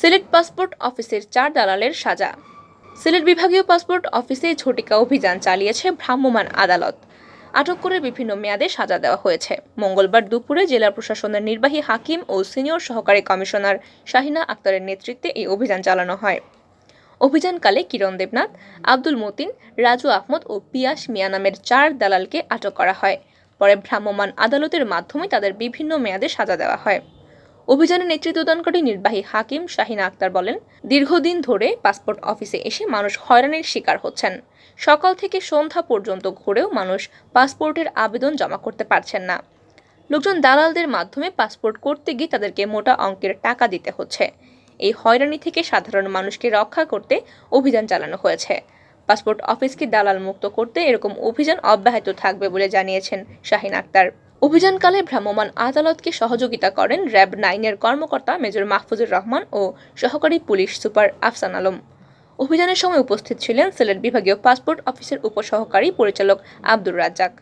Sylhet passport অফিসের 4 দালালের সাজা। সিলেট বিভাগীয় পাসপোর্ট অফিসে ঝটিকা অভিযান চালিয়েছে ভ্রাম্যমাণ আদালত। আটক করে বিভিন্ন মেয়াদে সাজা দেওয়া হয়েছে। মঙ্গলবার দুপুরে জেলা প্রশাসনের নির্বাহী হাকিম ও সিনিয়র সহকারী কমিশনার শাহিনা আক্তারের নেতৃত্বে এই অভিযান চালানো হয়। অভিযানকালে কিরণ দেবনাথ, আব্দুল মতিন, রাজু আহমদ ও পিয়াস মিয়া নামের 4 দালালকে আটক করা হয়। পরে ভ্রাম্যমাণ আদালতের মাধ্যমে তাদের বিভিন্ন মেয়াদে সাজা দেওয়া হয়। অভিযানে নেতৃত্বদানকারী নির্বাহী হাকিম শাহিনা আক্তার বলেন, দীর্ঘদিন ধরে পাসপোর্ট অফিসে এসে মানুষ হয়রানির শিকার হচ্ছেন। সকাল থেকে সন্ধ্যা পর্যন্ত ঘুরেও মানুষ পাসপোর্টের আবেদন জমা করতে পারছেন না। লোকজন দালালদের মাধ্যমে পাসপোর্ট করতে গিয়ে তাদেরকে মোটা অঙ্কের টাকা দিতে হচ্ছে। এই হয়রানি থেকে সাধারণ মানুষকে রক্ষা করতে অভিযান চালানো হয়েছে। পাসপোর্ট অফিসকে দালাল মুক্ত করতে এরকম অভিযান অব্যাহত থাকবে বলে জানিয়েছেন শাহিন আক্তার। অভিযানকালে ভ্রাম্যমাণ আদালতকে সহযোগিতা করেন র্যাব 9-এর কর্মকর্তা মেজর মাহফুজুর রহমান ও সহকারী পুলিশ সুপার আফসান আলম। অভিযানের সময় উপস্থিত ছিলেন সিলেট বিভাগীয় পাসপোর্ট অফিসের উপসহকারী পরিচালক আব্দুর রাজ্জাক।